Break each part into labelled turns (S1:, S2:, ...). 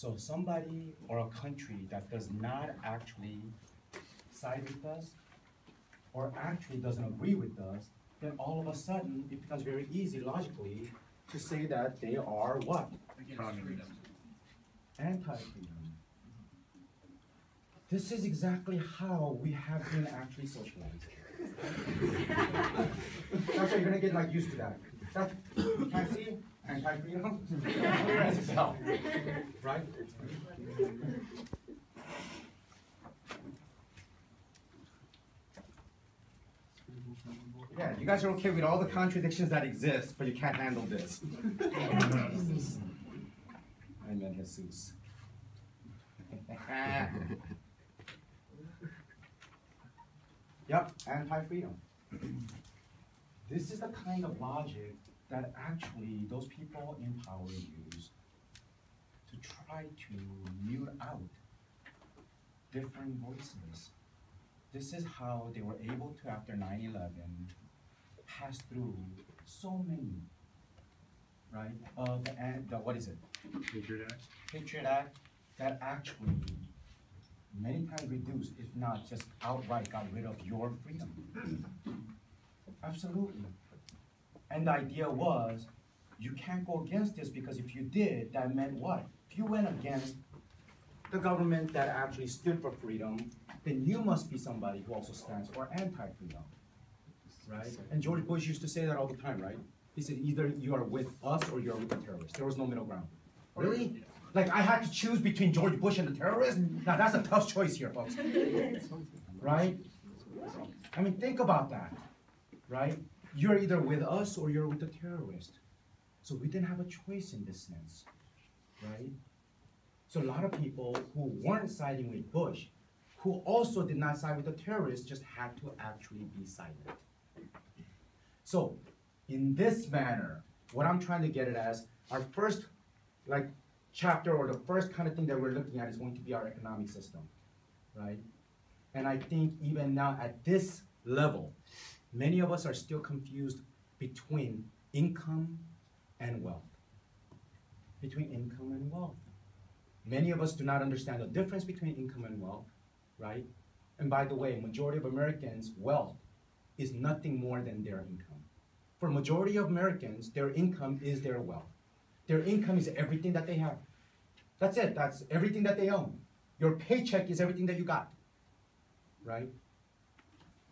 S1: So somebody or a country that does not actually side with us or actually doesn't agree with us, then all of a sudden it becomes very easy logically to say that they are what? Anti-freedom. This is exactly how we have been actually socialized. That's why you're gonna get like used to that. That you can't see anti-freedom, clear as hell, right? Yeah, you guys are okay with all the contradictions that exist, but you can't handle this. Amen, Jesus. Yep, anti-freedom. This is the kind of logic that actually those people in power use to try to mute out different voices. This is how they were able to, after 9/11, pass through so many, right, of the what is it?
S2: Patriot Act.
S1: Patriot Act that actually many times reduced, if not just outright got rid of your freedom. Absolutely. And the idea was, you can't go against this because if you did, that meant what? If you went against the government that actually stood for freedom, then you must be somebody who also stands for anti-freedom, right? And George Bush used to say that all the time, right? He said, either you are with us or you're with the terrorists. There was no middle ground. Really? Like I had to choose between George Bush and the terrorists? Now that's a tough choice here, folks. Right? I mean, think about that, right? You're either with us or you're with the terrorist. So we didn't have a choice in this sense, right? So a lot of people who weren't siding with Bush, who also did not side with the terrorists, just had to actually be silent. So in this manner, what I'm trying to get it as, our first chapter or the first kind of thing that we're looking at is going to be our economic system, right? And I think even now at this level, many of us are still confused between income and wealth. Between income and wealth. Many of us do not understand the difference between income and wealth, right? And by the way, majority of Americans' wealth is nothing more than their income. For majority of Americans, their income is their wealth. Their income is everything that they have. That's it, that's everything that they own. Your paycheck is everything that you got, right?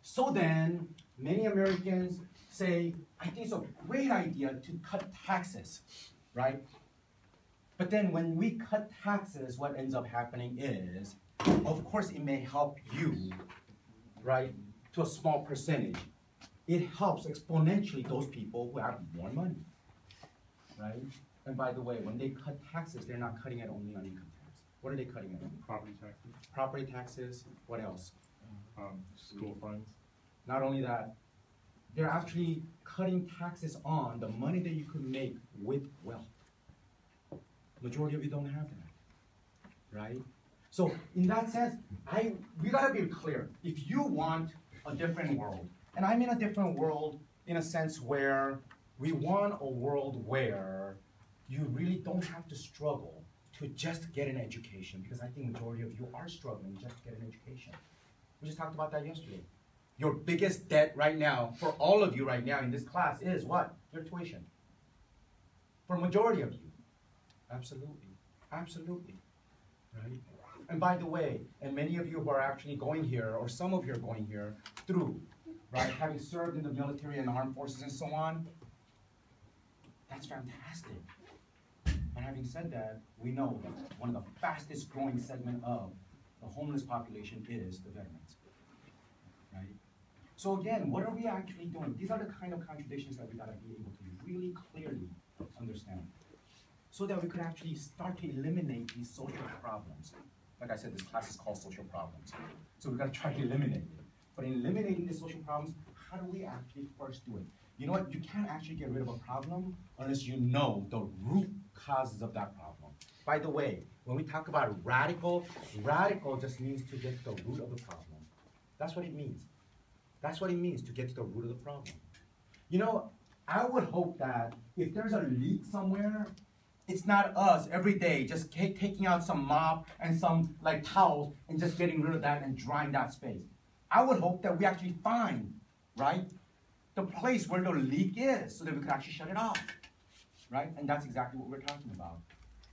S1: So then, many Americans say, I think it's a great idea to cut taxes, right? But then when we cut taxes, what ends up happening is, of course it may help you, right, to a small percentage. It helps exponentially those people who have more money, right? And by the way, when they cut taxes, they're not cutting it only on income tax. What are they cutting it on?
S2: Property taxes.
S1: Property taxes, what else?
S2: School funds.
S1: Not only that, they're actually cutting taxes on the money that you could make with wealth. Majority of you don't have that, right? So in that sense, we gotta be clear. If you want a different world, and I mean a different world in a sense where we want a world where you really don't have to struggle to just get an education, because I think majority of you are struggling just to get an education. We just talked about that yesterday. Your biggest debt right now, for all of you right now in this class, is what? Your tuition. For majority of you. Absolutely. Absolutely. Right? And by the way, and many of you who are actually going here, or some of you are going here, through, right, having served in the military and armed forces and so on, that's fantastic. And having said that, we know that one of the fastest growing segment of the homeless population is the veterans, right? So again, what are we actually doing? These are the kind of contradictions that we gotta be able to really clearly understand, so that we could actually start to eliminate these social problems. Like I said, this class is called social problems. So we gotta try to eliminate it. But in eliminating the social problems, how do we actually first do it? You know what, you can't actually get rid of a problem unless you know the root causes of that problem. By the way, when we talk about radical just means to get to the root of the problem. That's what it means. That's what it means, to get to the root of the problem. You know, I would hope that if there's a leak somewhere, It's not us every day just taking out some mop and some like towels and just getting rid of that and drying that space. I would hope that we actually find, right, the place where the leak is so that we could actually shut it off, right? And that's exactly what we're talking about.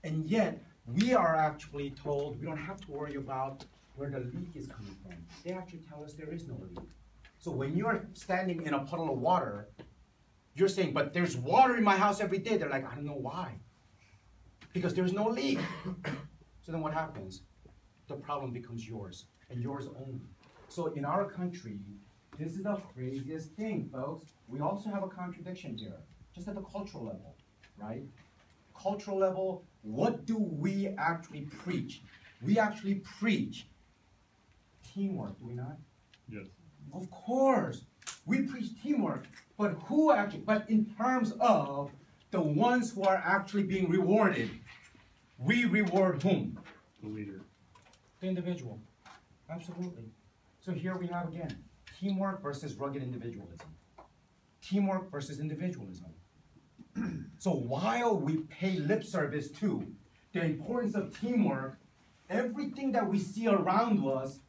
S1: And yet, we are actually told we don't have to worry about where the leak is coming from. They actually tell us there is no leak. So when you're standing in a puddle of water, you're saying, but there's water in my house every day. They're like, I don't know why. Because there's no leak. So then what happens? The problem becomes yours, and yours only. So in our country, this is the craziest thing, folks. We also have a contradiction here, just at the cultural level, right? Cultural level, what do we actually preach? We actually preach teamwork, do we not?
S2: Yes.
S1: Of course. We preach teamwork, but who actually, but in terms of the ones who are actually being rewarded, we reward whom?
S2: The leader.
S1: The individual. Absolutely. So here we have again, teamwork versus rugged individualism. Teamwork versus individualism. So while we pay lip service to the importance of teamwork, everything that we see around us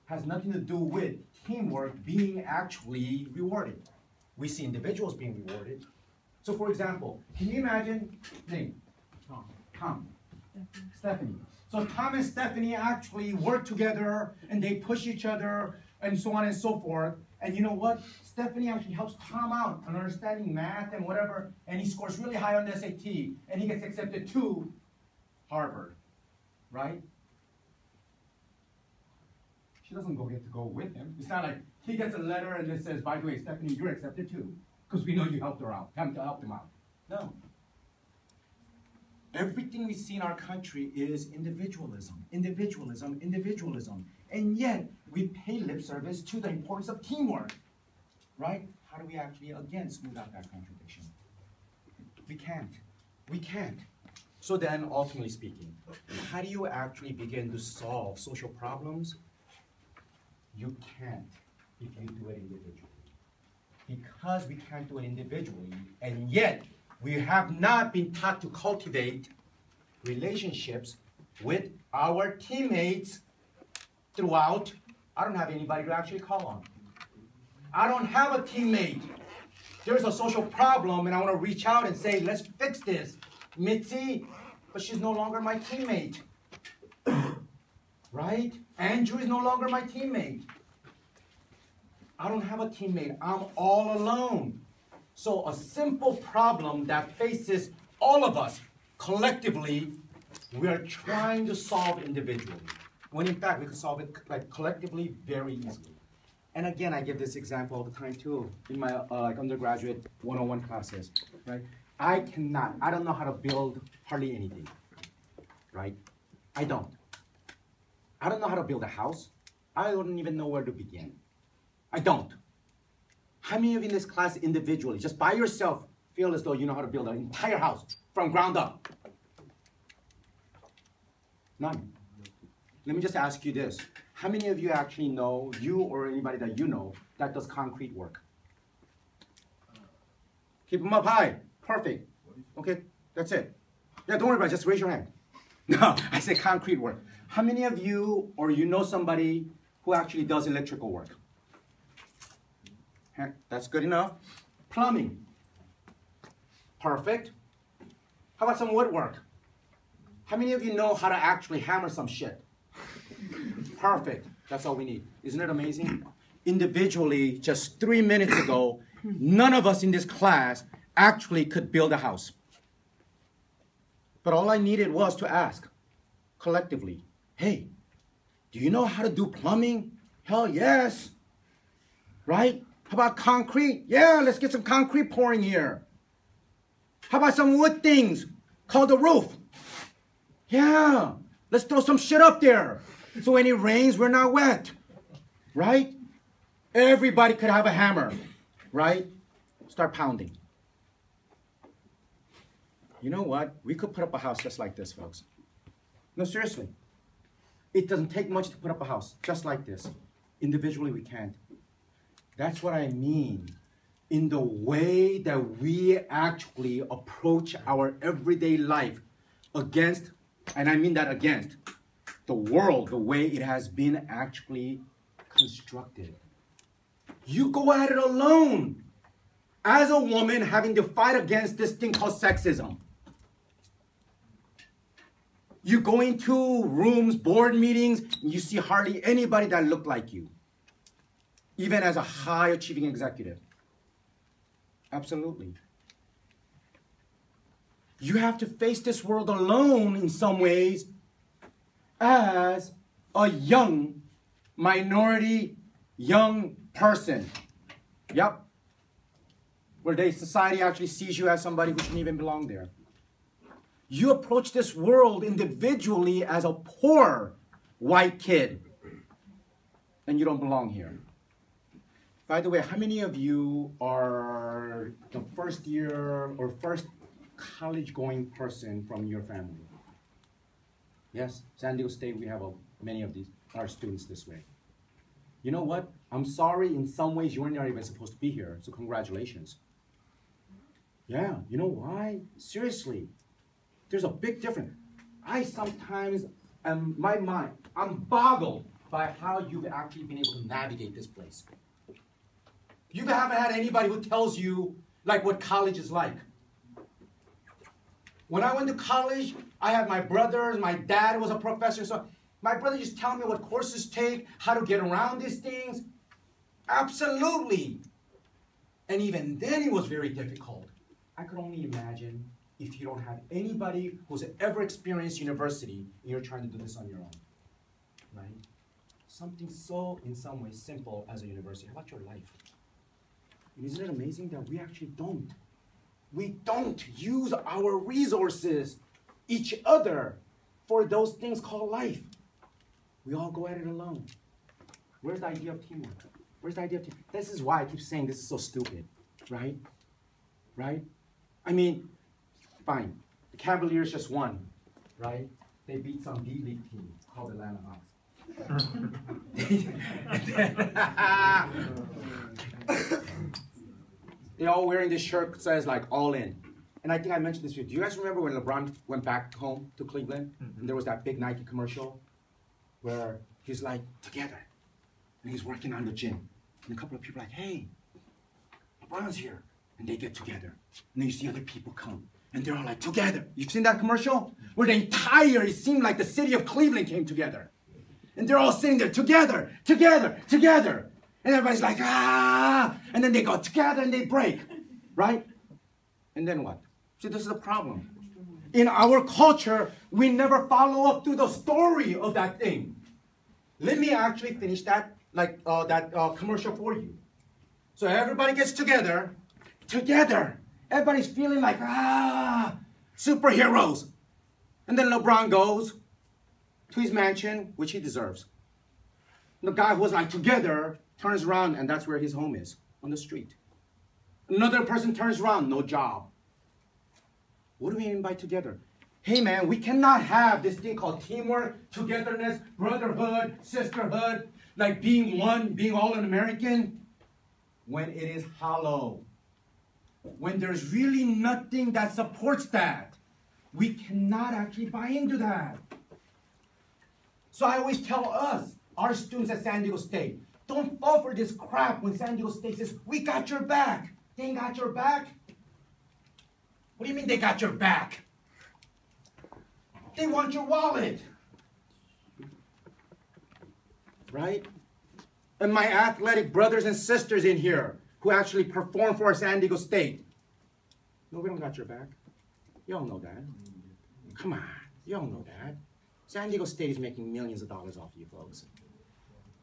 S1: has nothing to do with teamwork being actually rewarded. We see individuals being rewarded. So for example, can you imagine, name, Tom, Stephanie. So Tom and Stephanie actually work together and they push each other and so on and so forth. And you know what? Stephanie actually helps Tom out on understanding math and whatever, and he scores really high on the SAT, and he gets accepted to Harvard, right? She doesn't get to go with him. It's not like he gets a letter and it says, by the way, Stephanie, you're accepted too, because we know you helped her out, helped him out. No. Everything we see in our country is individualism, individualism, individualism. And yet, we pay lip service to the importance of teamwork, right? How do we actually, again, smooth out that contradiction? We can't. We can't. So then, ultimately speaking, how do you actually begin to solve social problems? You can't if you do it individually. Because we can't do it individually, and yet we have not been taught to cultivate relationships with our teammates throughout. I don't have anybody to actually call on. I don't have a teammate. There's a social problem and I want to reach out and say, let's fix this. Mitzi, but she's no longer my teammate. Right? Andrew is no longer my teammate. I don't have a teammate. I'm all alone. So a simple problem that faces all of us collectively, we are trying to solve individually. When in fact, we can solve it like collectively very easily. And again, I give this example all the time too in my like undergraduate 101 classes, right? I don't know how to build hardly anything, right? I don't know how to build a house. I don't even know where to begin. I don't. How many of you in this class individually, just by yourself, feel as though you know how to build an entire house from ground up? None. Let me just ask you this. How many of you actually know, you or anybody that you know, that does concrete work? Keep them up high. Perfect. Okay, that's it. Yeah, don't worry about it. Just raise your hand. No, I say concrete work. How many of you or you know somebody who actually does electrical work? That's good enough. Plumbing. Perfect. How about some woodwork? How many of you know how to actually hammer some shit? Perfect. That's all we need. Isn't it amazing? Individually, just 3 minutes ago, none of us in this class actually could build a house. But all I needed was to ask, collectively, hey, do you know how to do plumbing? Hell yes. Right? How about concrete? Yeah, let's get some concrete pouring here. How about some wood things called the roof? Yeah, let's throw some shit up there. So when it rains, we're not wet. Right? Everybody could have a hammer. Right? Start pounding. You know what? We could put up a house just like this, folks. No, seriously. It doesn't take much to put up a house just like this. Individually, we can't. That's what I mean. In the way that we actually approach our everyday life,
S3: against, and I mean that against, the world, the way it has been actually constructed. You go at it alone as a woman having to fight against this thing called sexism. You go into rooms, board meetings, and you see hardly anybody that look like you, even as a high achieving executive. Absolutely. You have to face this world alone in some ways as a young minority, young person. Yep. Where society actually sees you as somebody who shouldn't even belong there. You approach this world individually as a poor white kid, and you don't belong here. By the way, how many of you are the first year or first college-going person from your family? Yes, San Diego State, we have many of our students this way. You know what? I'm sorry, in some ways you weren't even supposed to be here, so congratulations. Yeah, you know why? Seriously, there's a big difference. I sometimes, my mind, I'm boggled by how you've actually been able to navigate this place. You haven't had anybody who tells you like what college is like. When I went to college, I had my brothers, my dad was a professor, so my brother just tell me what courses take, how to get around these things. Absolutely. And even then it was very difficult. I could only imagine if you don't have anybody who's ever experienced university and you're trying to do this on your own, right? Something so, in some ways, simple as a university. How about your life? And isn't it amazing that we actually don't? We don't use our resources, each other, for those things called life. We all go at it alone. Where's the idea of teamwork? Where's the idea of teamwork? This is why I keep saying this is so stupid, right? Right? I mean, fine. The Cavaliers just won, right? They beat some D-League team called Atlanta Hawks. They're all wearing this shirt that says like all in. And I think I mentioned this to you. Do you guys remember when LeBron went back home to Cleveland? And there was that big Nike commercial where he's like, together. And he's working on the gym. And a couple of people are like, hey, LeBron's here. And they get together. And then you see other people come. And they're all like, together. You've seen that commercial? Where it seemed like the city of Cleveland came together. And they're all sitting there together, together, together. And everybody's like, ah! And then they go together and they break, right? And then what? See, this is the problem. In our culture, we never follow up to the story of that thing. Let me actually finish that, commercial for you. So everybody gets together. Everybody's feeling like, superheroes. And then LeBron goes to his mansion, which he deserves. The guy who was like together turns around, and that's where his home is, on the street. Another person turns around, no job. What do we mean by together? Hey man, we cannot have this thing called teamwork, togetherness, brotherhood, sisterhood, like being one, being all an American, when it is hollow. When there's really nothing that supports that. We cannot actually buy into that. So I always tell us, our students at San Diego State, don't fall for this crap when San Diego State says, we got your back. They ain't got your back? What do you mean they got your back? They want your wallet. Right? And my athletic brothers and sisters in here who actually perform for San Diego State. No, we don't got your back. You all know that. Come on. You all know that. San Diego State is making millions of dollars off you folks.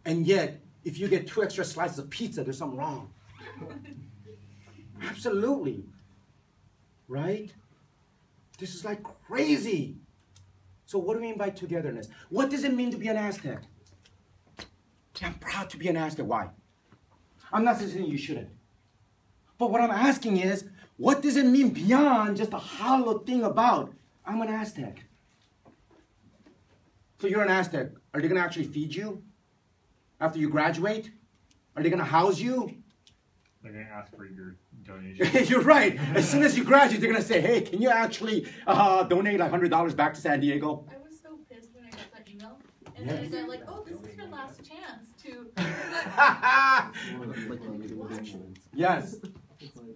S3: And yet, if you get 2 extra slices of pizza, there's something wrong. Absolutely. Right? This is like crazy. So what do we mean by togetherness? What does it mean to be an Aztec? I'm proud to be an Aztec. Why? I'm not saying you shouldn't. But what I'm asking is, what does it mean beyond just a hollow thing about, I'm an Aztec? So you're an Aztec. Are they going to actually feed you after you graduate? Are they going to house you?
S2: They're gonna ask for your donation.
S3: You're right. As soon as you graduate, they're gonna say, "Hey, can you actually donate like $100 back to San Diego?"
S4: I was so pissed when I got that email, and
S3: Yes.
S4: then they're like, "Oh, this is your last chance to."
S3: Yes,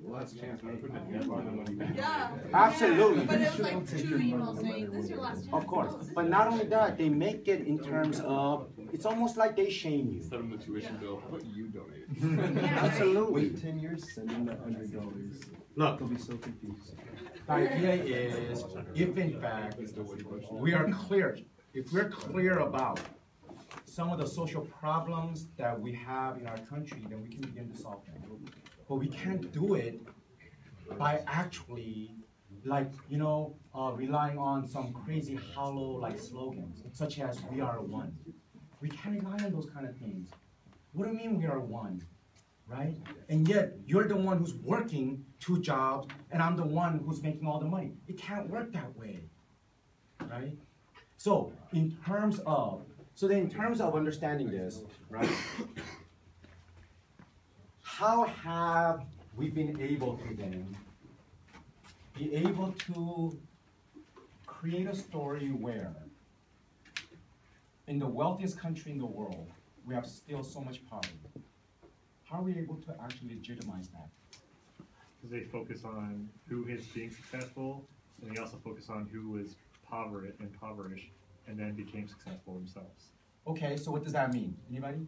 S5: Last chance, man. Put the deadline on when you
S4: Yeah.
S3: absolutely.
S4: But it was like 2 emails saying, "This is your last chance."
S3: Of course.
S4: Oh, this
S3: But
S4: is
S3: not
S4: your
S3: only
S4: last
S3: that, they make it in terms of, it's almost like they shame you.
S5: Instead of the tuition bill, how about you donate?
S3: Absolutely.
S6: Wait 10 years, send them that $100.
S3: Look,
S6: They'll be so confused.
S3: the idea is, if in fact we are clear, if we're clear about some of the social problems that we have in our country, then we can begin to solve them. But we can't do it by actually, like, relying on some crazy hollow like slogans, such as "we are one." We can't rely on those kind of things. What do you mean we are one? Right? And yet you're the one who's working 2 jobs, and I'm the one who's making all the money. It can't work that way, right? So in terms of understanding this, right? How have we been able to then be able to create a story where in the wealthiest country in the world, we have still so much poverty? How are we able to actually legitimize that?
S2: Because they focus on who is being successful, and they also focus on who was impoverished, and then became successful themselves.
S3: Okay, so what does that mean? Anybody?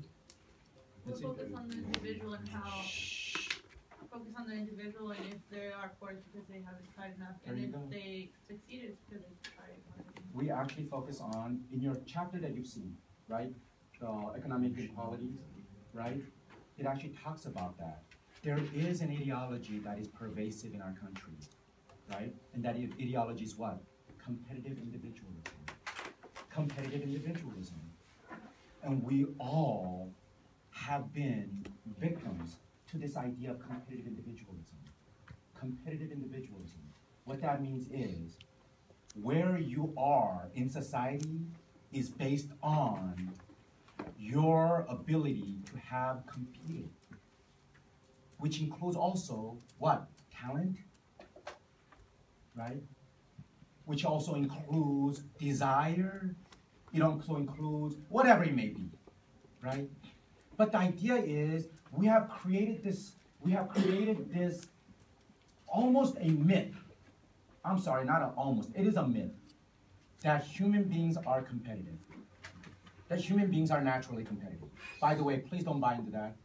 S4: We'll focus on the individual and how. Focus on the individual, and if they are poor, it's because they haven't tried enough,
S3: There
S4: and
S3: you
S4: if
S3: go.
S4: they succeed, it's because they tried hard.
S3: We actually focus on, in your chapter that you've seen, right? Economic inequalities, right? It actually talks about that. There is an ideology that is pervasive in our country, right? And that ideology is what? Competitive individualism. Competitive individualism. And we all have been victims to this idea of competitive individualism. Competitive individualism. What that means is, where you are in society is based on your ability to have competed, which includes also what? Talent, right? Which also includes desire. It also includes whatever it may be, right? But the idea is we have created this almost a myth. I'm sorry, not almost, it is a myth that human beings are competitive. That human beings are naturally competitive. By the way, please don't buy into that.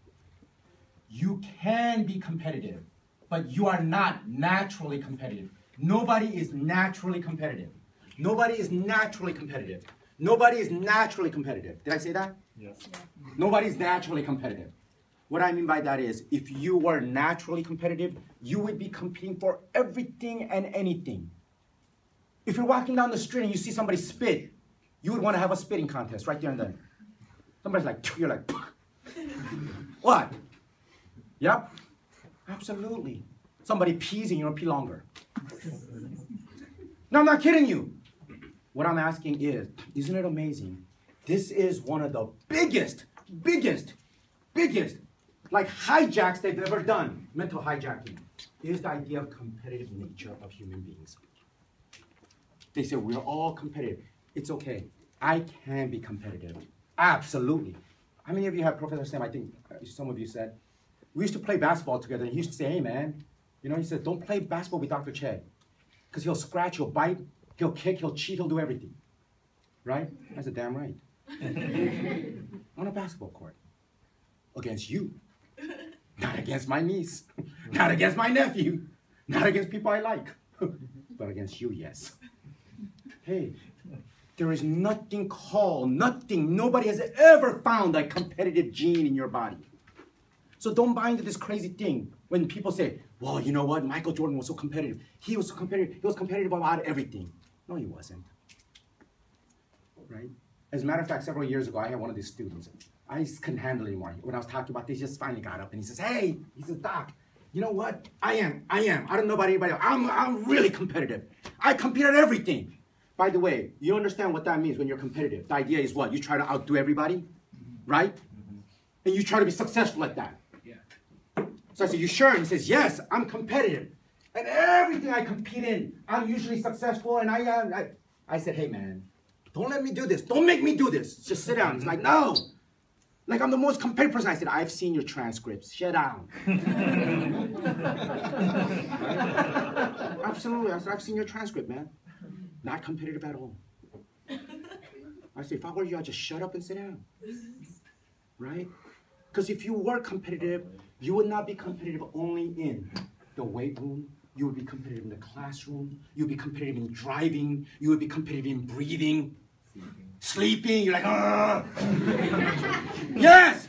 S3: You can be competitive, but you are not naturally competitive. Nobody is naturally competitive. Nobody is naturally competitive. Nobody is naturally competitive. Did I say that?
S2: Yes.
S3: Nobody is naturally competitive. What I mean by that is, if you were naturally competitive, you would be competing for everything and anything. If you're walking down the street and you see somebody spit, you would want to have a spitting contest right there and then. Somebody's like, you're like, what? Yep, absolutely. Somebody pees and you don't pee longer. No, I'm not kidding you. What I'm asking is, isn't it amazing? This is one of the biggest, like hijacks they've ever done. Mental hijacking is the idea of competitive nature of human beings. They say we're all competitive. It's okay. I can be competitive. Absolutely. How many of you have Professor Sam? I think some of you said. We used to play basketball together, and he used to say, hey man, he said, don't play basketball with Dr. Choi. Because he'll scratch, he'll bite, he'll kick, he'll cheat, he'll do everything. Right? I said, damn right. On a basketball court. Against you. Not against my niece. Not against my nephew. Not against people I like. But against you, yes. Hey, there is nothing, nobody has ever found a competitive gene in your body. So don't buy into this crazy thing when people say, well, you know what, Michael Jordan was so competitive. He was competitive about everything. No, he wasn't. Right? As a matter of fact, several years ago, I had one of these students. I just couldn't handle it anymore. When I was talking about this, he just finally got up and he says, hey, he says, Doc, you know what? I am. I don't know about anybody else. I'm really competitive. I compete at everything. By the way, you understand what that means when you're competitive. The idea is what? You try to outdo everybody, right? And you try to be successful at that.
S1: Yeah.
S3: So I said, you sure? And he says, yes, I'm competitive. And everything I compete in, I'm usually successful. And I said, hey, man, don't let me do this. Don't make me do this. Just sit down. He's like, no. Like, I'm the most competitive person. I said, I've seen your transcripts. Shut down. Absolutely. I said, I've seen your transcript, man. Not competitive at all. I said, if I were you, I'd just shut up and sit down. Right? Because if you were competitive, you would not be competitive only in the weight room. You would be competitive in the classroom. You would be competitive in driving. You would be competitive in breathing. Sleeping. You're like, ugh. Yes!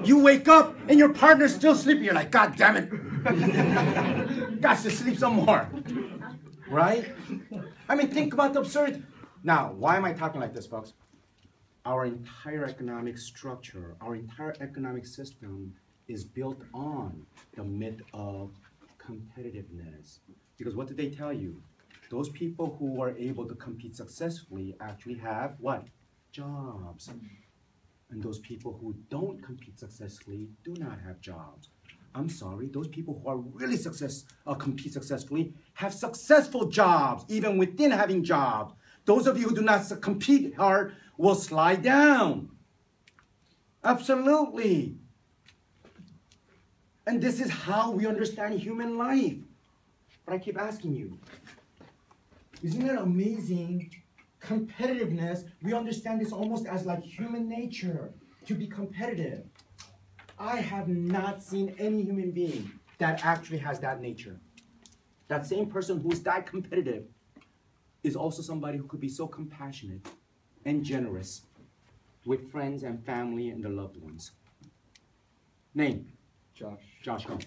S3: You wake up and your partner's still sleeping. You're like, God damn it. Got to sleep some more. Right? I mean, think about the absurd. Now, why am I talking like this, folks? Our entire economic structure, our entire economic system is built on the myth of competitiveness. Because what did they tell you? Those people who are able to compete successfully actually have what? Jobs. And those people who don't compete successfully do not have jobs. I'm sorry, those people who are really compete successfully have successful jobs, even within having jobs. Those of you who do not compete hard will slide down. Absolutely. And this is how we understand human life. But I keep asking you, isn't it amazing? Competitiveness, we understand this almost as like human nature, to be competitive. I have not seen any human being that actually has that nature. That same person who is that competitive is also somebody who could be so compassionate and generous with friends and family and their loved ones. Name?
S6: Josh.
S3: Josh, come.